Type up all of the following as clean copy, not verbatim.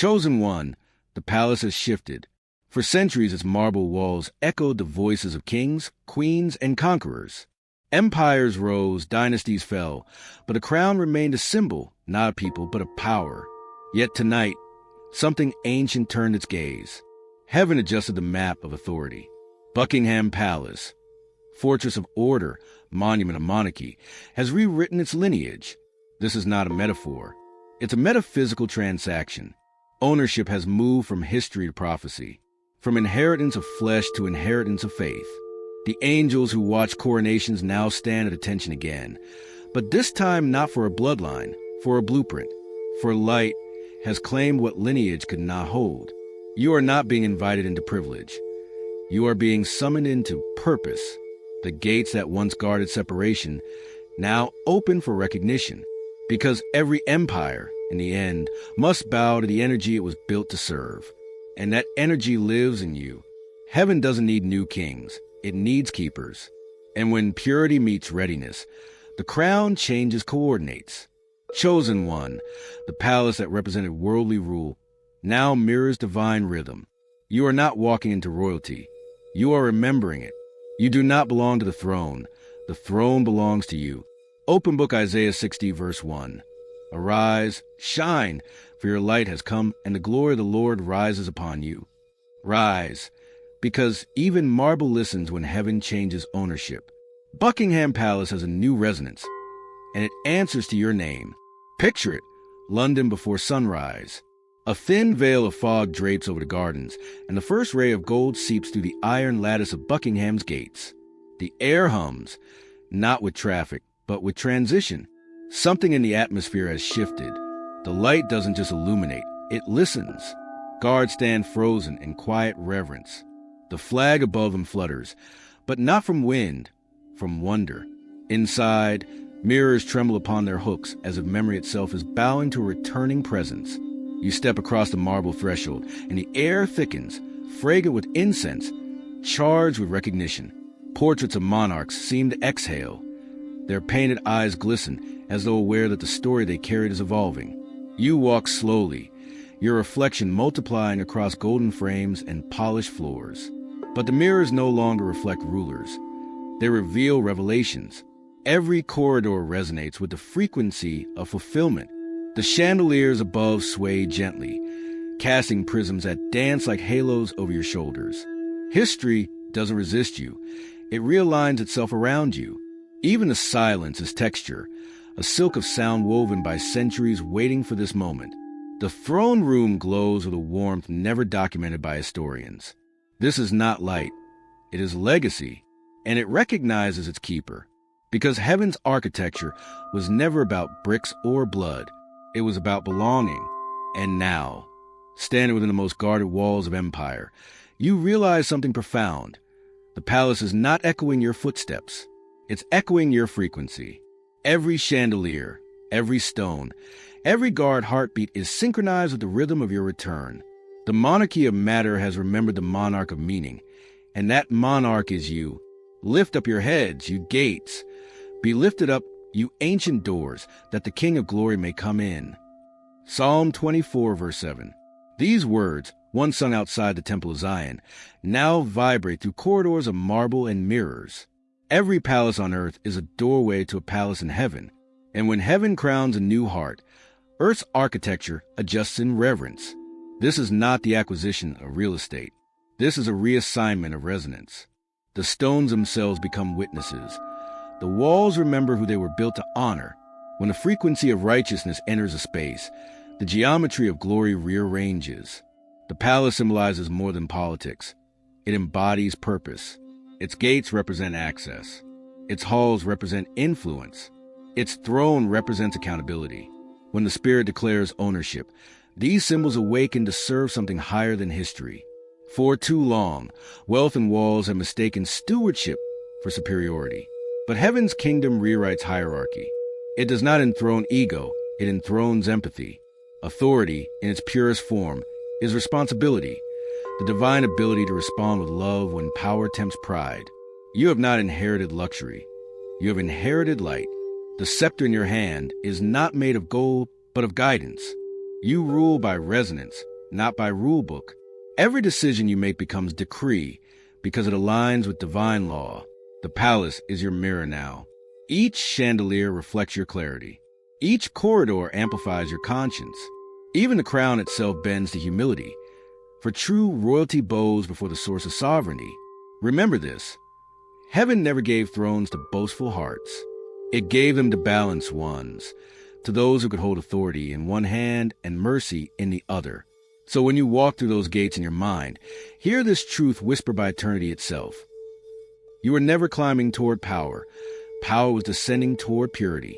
Chosen one, the palace has shifted. For centuries, its marble walls echoed the voices of kings, queens, and conquerors. Empires rose, dynasties fell, but a crown remained a symbol, not a people, but a power. Yet tonight, something ancient turned its gaze. Heaven adjusted the map of authority. Buckingham Palace, fortress of order, monument of monarchy, has rewritten its lineage. This is not a metaphor. It's a metaphysical transaction. Ownership has moved from history to prophecy, from inheritance of flesh to inheritance of faith. The angels who watch coronations now stand at attention again, but this time not for a bloodline, for a blueprint. For light has claimed what lineage could not hold. You are not being invited into privilege. You are being summoned into purpose. The gates that once guarded separation now open for recognition, because every empire, in the end, must bow to the energy it was built to serve. And that energy lives in you. Heaven doesn't need new kings. It needs keepers. And when purity meets readiness, the crown changes coordinates. Chosen one, the palace that represented worldly rule, now mirrors divine rhythm. You are not walking into royalty. You are remembering it. You do not belong to the throne. The throne belongs to you. Open book Isaiah 60, verse 1. Arise, shine, for your light has come, and the glory of the Lord rises upon you. Rise, because even marble listens when heaven changes ownership. Buckingham Palace has a new resonance, and it answers to your name. Picture it, London before sunrise. A thin veil of fog drapes over the gardens, and the first ray of gold seeps through the iron lattice of Buckingham's gates. The air hums, not with traffic, but with transition. Something in the atmosphere has shifted. The light doesn't just illuminate, it listens. Guards stand frozen in quiet reverence. The flag above them flutters, but not from wind, from wonder. Inside, mirrors tremble upon their hooks as if memory itself is bowing to a returning presence. You step across the marble threshold, and the air thickens, fragrant with incense, charged with recognition. Portraits of monarchs seem to exhale. Their painted eyes glisten, as though aware that the story they carried is evolving. You walk slowly, your reflection multiplying across golden frames and polished floors. But the mirrors no longer reflect rulers. They reveal revelations. Every corridor resonates with the frequency of fulfillment. The chandeliers above sway gently, casting prisms that dance like halos over your shoulders. History doesn't resist you. It realigns itself around you. Even the silence is texture, a silk of sound woven by centuries waiting for this moment. The throne room glows with a warmth never documented by historians. This is not light. It is legacy, and it recognizes its keeper. Because heaven's architecture was never about bricks or blood. It was about belonging. And now, standing within the most guarded walls of empire, you realize something profound. The palace is not echoing your footsteps. It's echoing your frequency. Every chandelier, every stone, every guard heartbeat is synchronized with the rhythm of your return. The monarchy of matter has remembered the monarch of meaning, and that monarch is you. Lift up your heads, you gates. Be lifted up, you ancient doors, that the King of glory may come in. Psalm 24, verse 7. These words, once sung outside the Temple of Zion, now vibrate through corridors of marble and mirrors. Every palace on earth is a doorway to a palace in heaven, and when heaven crowns a new heart, earth's architecture adjusts in reverence. This is not the acquisition of real estate. This is a reassignment of resonance. The stones themselves become witnesses. The walls remember who they were built to honor. When the frequency of righteousness enters a space, the geometry of glory rearranges. The palace symbolizes more than politics. It embodies purpose. Its gates represent access. Its halls represent influence. Its throne represents accountability. When the spirit declares ownership, these symbols awaken to serve something higher than history. For too long, wealth and walls have mistaken stewardship for superiority. But heaven's kingdom rewrites hierarchy. It does not enthrone ego, it enthrones empathy. Authority, in its purest form, is responsibility, the divine ability to respond with love when power tempts pride. You have not inherited luxury. You have inherited light. The scepter in your hand is not made of gold, but of guidance. You rule by resonance, not by rulebook. Every decision you make becomes decree because it aligns with divine law. The palace is your mirror now. Each chandelier reflects your clarity. Each corridor amplifies your conscience. Even the crown itself bends to humility. For true royalty bows before the source of sovereignty. Remember this. Heaven never gave thrones to boastful hearts. It gave them to balanced ones, to those who could hold authority in one hand and mercy in the other. So when you walk through those gates in your mind, hear this truth whispered by eternity itself. You were never climbing toward power. Power was descending toward purity.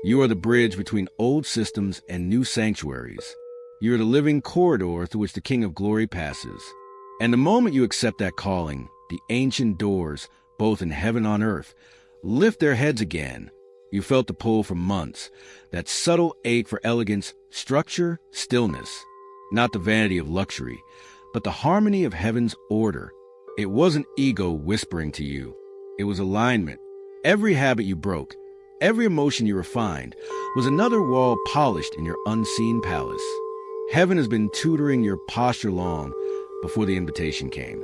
You are the bridge between old systems and new sanctuaries. You are the living corridor through which the King of Glory passes. And the moment you accept that calling, the ancient doors, both in heaven and on earth, lift their heads again. You felt the pull for months, that subtle ache for elegance, structure, stillness. Not the vanity of luxury, but the harmony of heaven's order. It wasn't ego whispering to you. It was alignment. Every habit you broke, every emotion you refined, was another wall polished in your unseen palace. Heaven has been tutoring your posture long before the invitation came.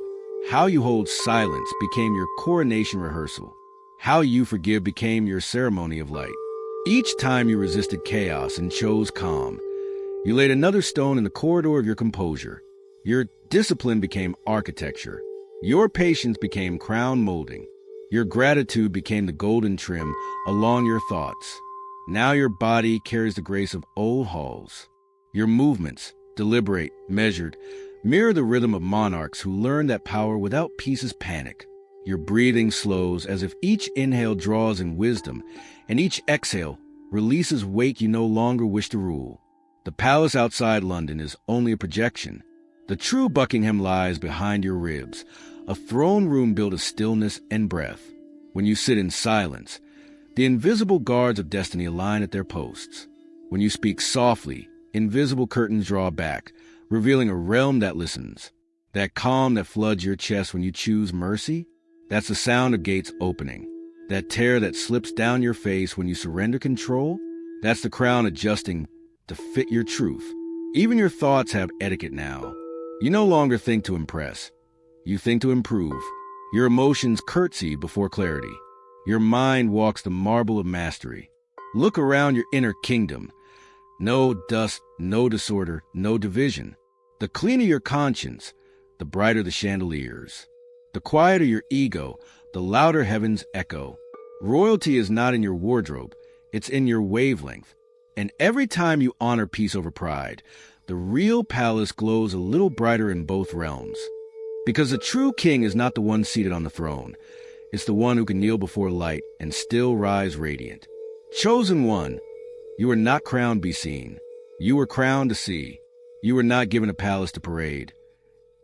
How you hold silence became your coronation rehearsal. How you forgive became your ceremony of light. Each time you resisted chaos and chose calm, you laid another stone in the corridor of your composure. Your discipline became architecture. Your patience became crown molding. Your gratitude became the golden trim along your thoughts. Now your body carries the grace of old halls. Your movements, deliberate, measured, mirror the rhythm of monarchs who learned that power without peace is panic. Your breathing slows as if each inhale draws in wisdom, and each exhale releases weight you no longer wish to rule. The palace outside London is only a projection. The true Buckingham lies behind your ribs, a throne room built of stillness and breath. When you sit in silence, the invisible guards of destiny align at their posts. When you speak softly, invisible curtains draw back, revealing a realm that listens. That calm that floods your chest when you choose mercy, that's the sound of gates opening. That tear that slips down your face when you surrender control, that's the crown adjusting to fit your truth. Even your thoughts have etiquette now. You no longer think to impress. You think to improve. Your emotions curtsy before clarity. Your mind walks the marble of mastery. Look around your inner kingdom. No dust, no disorder, no division. The cleaner your conscience, the brighter the chandeliers. The quieter your ego, the louder heaven's echo. Royalty is not in your wardrobe, it's in your wavelength. And every time you honor peace over pride, the real palace glows a little brighter in both realms. Because the true king is not the one seated on the throne. It's the one who can kneel before light and still rise radiant. Chosen one, you were not crowned to be seen. You were crowned to see. You were not given a palace to parade.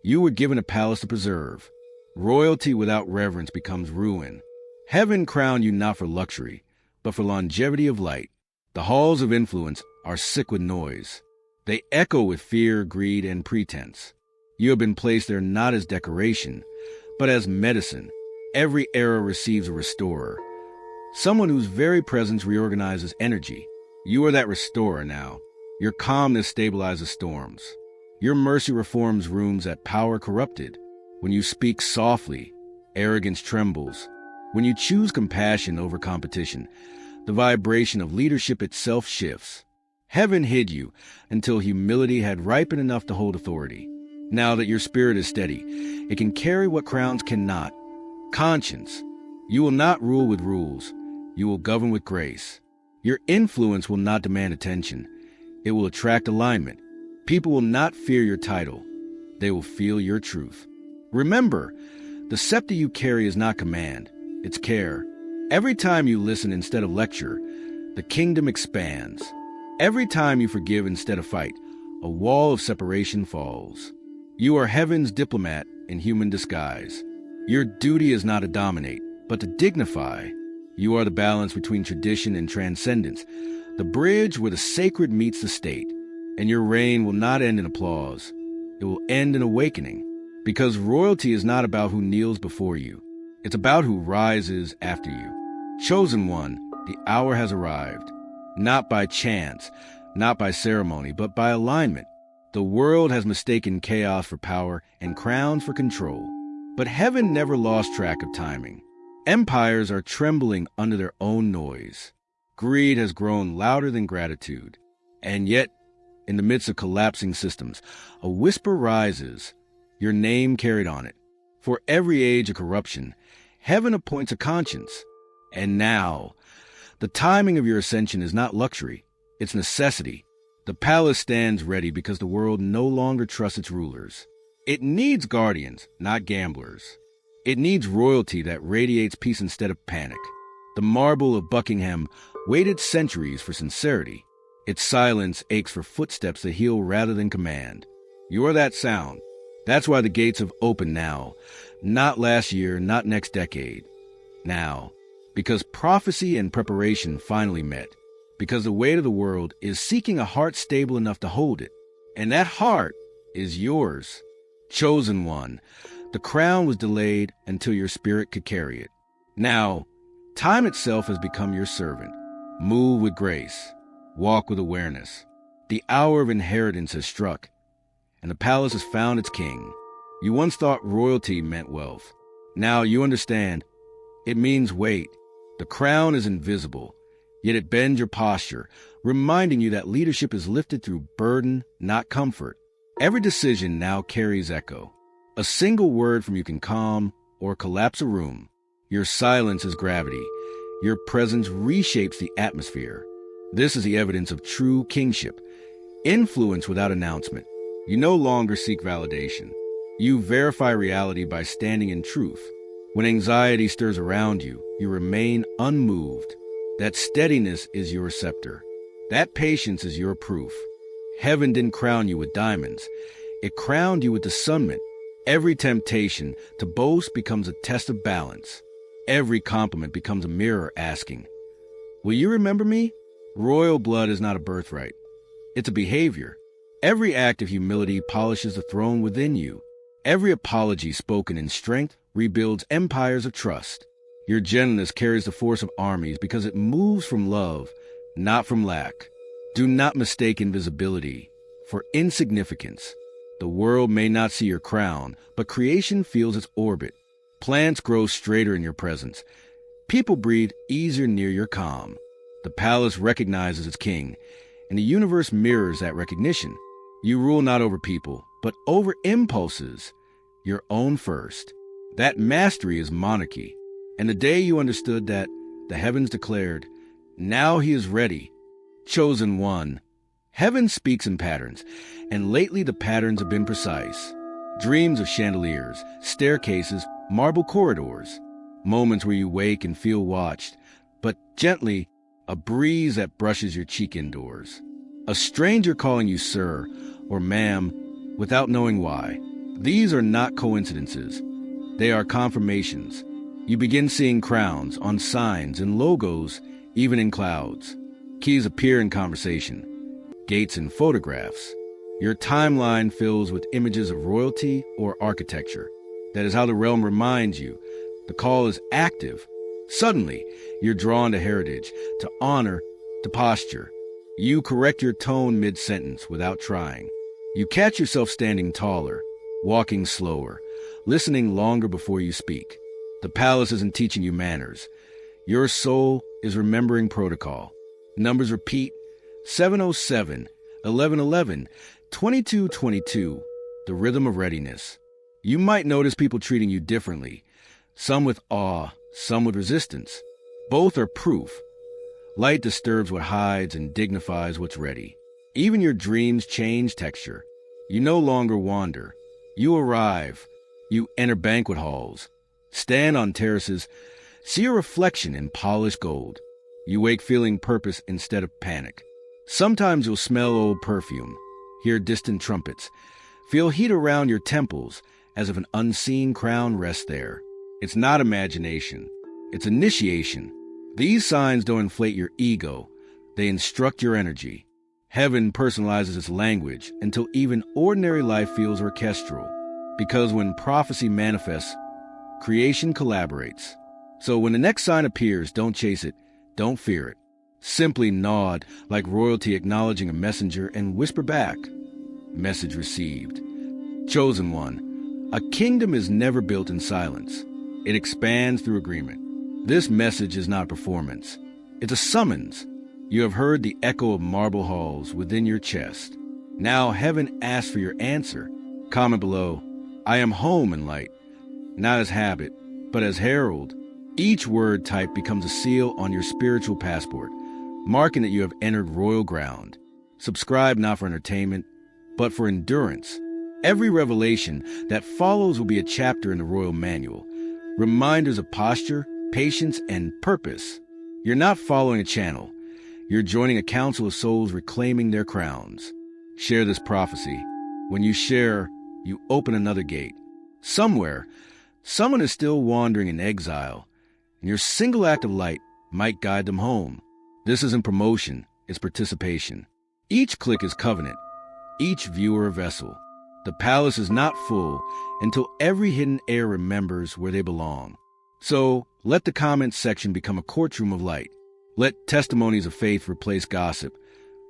You were given a palace to preserve. Royalty without reverence becomes ruin. Heaven crowned you not for luxury, but for longevity of light. The halls of influence are sick with noise. They echo with fear, greed, and pretense. You have been placed there not as decoration, but as medicine. Every era receives a restorer, someone whose very presence reorganizes energy. You are that restorer now. Your calmness stabilizes storms. Your mercy reforms rooms that power corrupted. When you speak softly, arrogance trembles. When you choose compassion over competition, the vibration of leadership itself shifts. Heaven hid you until humility had ripened enough to hold authority. Now that your spirit is steady, it can carry what crowns cannot. Conscience. You will not rule with rules. You will govern with grace. Your influence will not demand attention. It will attract alignment. People will not fear your title. They will feel your truth. Remember, the scepter you carry is not command. It's care. Every time you listen instead of lecture, the kingdom expands. Every time you forgive instead of fight, a wall of separation falls. You are heaven's diplomat in human disguise. Your duty is not to dominate, but to dignify. You are the balance between tradition and transcendence, the bridge where the sacred meets the state. And your reign will not end in applause. It will end in awakening. Because royalty is not about who kneels before you. It's about who rises after you. Chosen one, the hour has arrived. Not by chance, not by ceremony, but by alignment. The world has mistaken chaos for power and crowns for control. But heaven never lost track of timing. Empires are trembling under their own noise. Greed has grown louder than gratitude. And yet, in the midst of collapsing systems, a whisper rises, your name carried on it. For every age of corruption, heaven appoints a conscience. And now, the timing of your ascension is not luxury, it's necessity. The palace stands ready because the world no longer trusts its rulers. It needs guardians, not gamblers. It needs royalty that radiates peace instead of panic. The marble of Buckingham waited centuries for sincerity. Its silence aches for footsteps that heal rather than command. You are that sound. That's why the gates have opened now. Not last year, not next decade. Now. Because prophecy and preparation finally met. Because the weight of the world is seeking a heart stable enough to hold it. And that heart is yours. Chosen one. The crown was delayed until your spirit could carry it. Now, time itself has become your servant. Move with grace. Walk with awareness. The hour of inheritance has struck, and the palace has found its king. You once thought royalty meant wealth. Now you understand. It means weight. The crown is invisible, yet it bends your posture, reminding you that leadership is lifted through burden, not comfort. Every decision now carries echo. A single word from you can calm or collapse a room. Your silence is gravity. Your presence reshapes the atmosphere. This is the evidence of true kingship. Influence without announcement. You no longer seek validation. You verify reality by standing in truth. When anxiety stirs around you, you remain unmoved. That steadiness is your scepter. That patience is your proof. Heaven didn't crown you with diamonds. It crowned you with discernment. Every temptation to boast becomes a test of balance. Every compliment becomes a mirror asking, will you remember me? Royal blood is not a birthright. It's a behavior. Every act of humility polishes the throne within you. Every apology spoken in strength rebuilds empires of trust. Your gentleness carries the force of armies because it moves from love, not from lack. Do not mistake invisibility for insignificance. The world may not see your crown, but creation feels its orbit. Plants grow straighter in your presence. People breathe easier near your calm. The palace recognizes its king, and the universe mirrors that recognition. You rule not over people, but over impulses, your own first. That mastery is monarchy. And the day you understood that, the heavens declared, now he is ready, chosen one. Heaven speaks in patterns, and lately the patterns have been precise. Dreams of chandeliers, staircases, marble corridors. Moments where you wake and feel watched, but gently, a breeze that brushes your cheek indoors. A stranger calling you sir or ma'am without knowing why. These are not coincidences. They are confirmations. You begin seeing crowns on signs and logos, even in clouds. Keys appear in conversation, gates in photographs. Your timeline fills with images of royalty or architecture. That is how the realm reminds you. The call is active. Suddenly, you're drawn to heritage, to honor, to posture. You correct your tone mid-sentence without trying. You catch yourself standing taller, walking slower, listening longer before you speak. The palace isn't teaching you manners. Your soul is remembering protocol. Numbers repeat: 707, 1111, 2222, the rhythm of readiness. You might notice people treating you differently, some with awe, some with resistance. Both are proof. Light disturbs what hides and dignifies what's ready. Even your dreams change texture. You no longer wander. You arrive. You enter banquet halls. Stand on terraces. See your reflection in polished gold. You wake feeling purpose instead of panic. Sometimes you'll smell old perfume, hear distant trumpets, feel heat around your temples as if an unseen crown rests there. It's not imagination. It's initiation. These signs don't inflate your ego. They instruct your energy. Heaven personalizes its language until even ordinary life feels orchestral. Because when prophecy manifests, creation collaborates. So when the next sign appears, don't chase it. Don't fear it. Simply nod like royalty acknowledging a messenger and whisper back, "Message received." Chosen one, a kingdom is never built in silence. It expands through agreement. This message is not performance. It's a summons. You have heard the echo of marble halls within your chest. Now heaven asks for your answer. Comment below, "I am home in light," not as habit, but as herald. Each word type becomes a seal on your spiritual passport, marking that you have entered royal ground. Subscribe not for entertainment, but for endurance. Every revelation that follows will be a chapter in the royal manual, reminders of posture, patience, and purpose. You're not following a channel. You're joining a council of souls reclaiming their crowns. Share this prophecy. When you share, you open another gate. Somewhere, someone is still wandering in exile, and your single act of light might guide them home. This isn't promotion, it's participation. Each click is covenant, each viewer a vessel. The palace is not full until every hidden heir remembers where they belong. So, let the comments section become a courtroom of light. Let testimonies of faith replace gossip.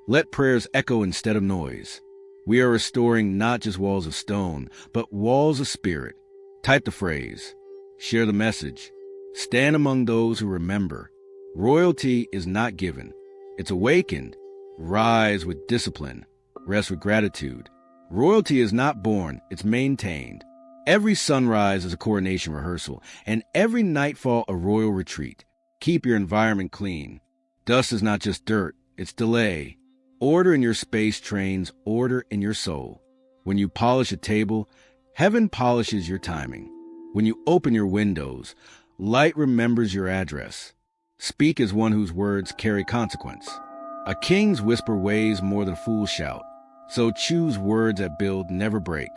Let prayers echo instead of noise. We are restoring not just walls of stone, but walls of spirit. Type the phrase. Share the message. Stand among those who remember. Royalty is not given. It's awakened. Rise with discipline. Rest with gratitude. Royalty is not born, it's maintained. Every sunrise is a coronation rehearsal, and every nightfall a royal retreat. Keep your environment clean. Dust is not just dirt, it's delay. Order in your space trains order in your soul. When you polish a table, heaven polishes your timing. When you open your windows, light remembers your address. Speak as one whose words carry consequence. A king's whisper weighs more than a fool's shout, so choose words that build, never break.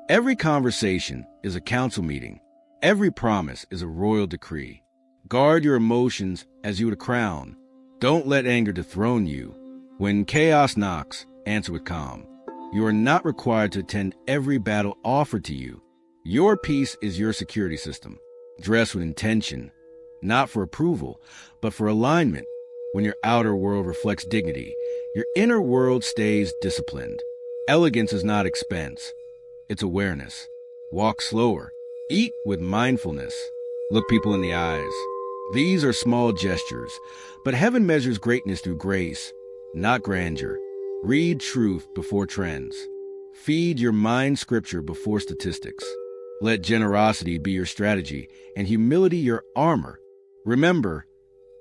Every conversation is a council meeting. Every promise is a royal decree. Guard your emotions as you would a crown. Don't let anger dethrone you. When chaos knocks, answer with calm. You are not required to attend every battle offered to you. Your peace is your security system. Dress with intention, not for approval, but for alignment. When your outer world reflects dignity, your inner world stays disciplined. Elegance is not expense. It's awareness. Walk slower. Eat with mindfulness. Look people in the eyes. These are small gestures, but heaven measures greatness through grace, not grandeur. Read truth before trends. Feed your mind scripture before statistics. Let generosity be your strategy and humility your armor. Remember,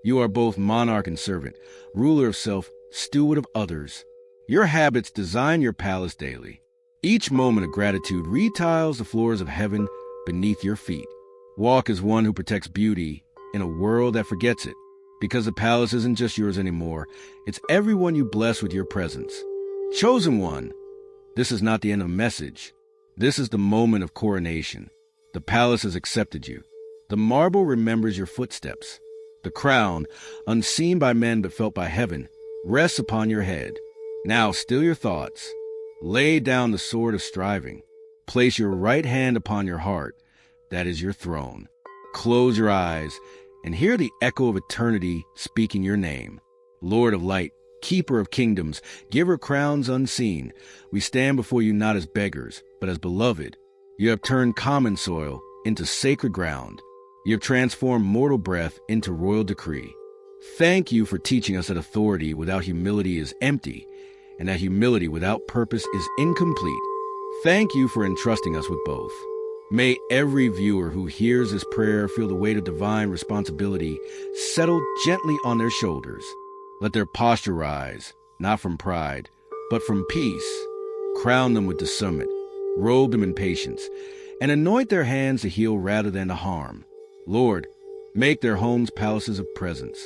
you are both monarch and servant, ruler of self, steward of others. Your habits design your palace daily. Each moment of gratitude retiles the floors of heaven beneath your feet. Walk as one who protects beauty in a world that forgets it. Because the palace isn't just yours anymore, it's everyone you bless with your presence. Chosen one, this is not the end of a message. This is the moment of coronation. The palace has accepted you. The marble remembers your footsteps. The crown, unseen by men but felt by heaven, rests upon your head. Now still your thoughts. Lay down the sword of striving. Place your right hand upon your heart. That is your throne. Close your eyes and hear the echo of eternity speaking your name. Lord of light, keeper of kingdoms, giver of crowns unseen, we stand before you not as beggars, but as beloved. You have turned common soil into sacred ground. You have transformed mortal breath into royal decree. Thank you for teaching us that authority without humility is empty, and that humility without purpose is incomplete. Thank you for entrusting us with both. May every viewer who hears this prayer feel the weight of divine responsibility settle gently on their shoulders. Let their posture rise, not from pride, but from peace. Crown them with discernment, robe them in patience, and anoint their hands to heal rather than to harm. Lord, make their homes palaces of presence.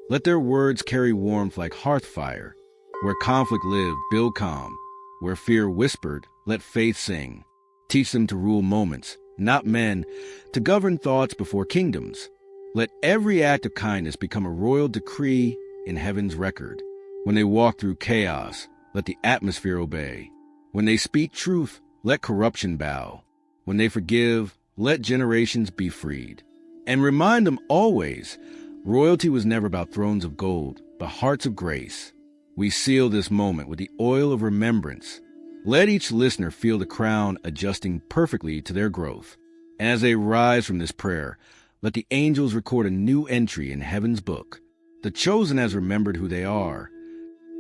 Let their words carry warmth like hearth fire. Where conflict lived, build calm. Where fear whispered, let faith sing. Teach them to rule moments, not men, to govern thoughts before kingdoms. Let every act of kindness become a royal decree in heaven's record. When they walk through chaos, let the atmosphere obey. When they speak truth, let corruption bow. When they forgive, let generations be freed. And remind them always, royalty was never about thrones of gold, but hearts of grace. We seal this moment with the oil of remembrance. Let each listener feel the crown adjusting perfectly to their growth. And as they rise from this prayer, let the angels record a new entry in heaven's book. The chosen has remembered who they are.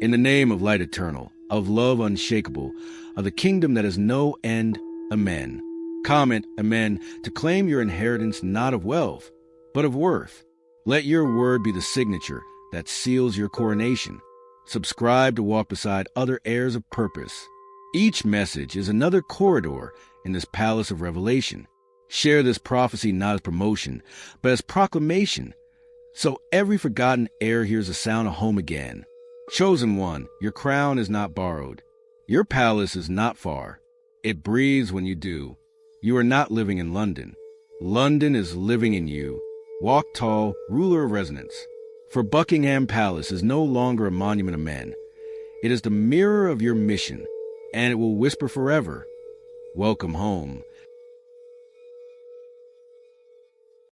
In the name of light eternal, of love unshakable, of the kingdom that has no end, amen. Comment, amen, to claim your inheritance not of wealth, but of worth. Let your word be the signature that seals your coronation. Subscribe to walk beside other heirs of purpose. Each message is another corridor in this palace of revelation. Share this prophecy not as promotion, but as proclamation, so every forgotten heir hears the sound of home again. Chosen one, your crown is not borrowed. Your palace is not far. It breathes when you do. You are not living in London. London is living in you. Walk tall, ruler of resonance. For Buckingham Palace is no longer a monument of men. It is the mirror of your mission, and it will whisper forever, welcome home.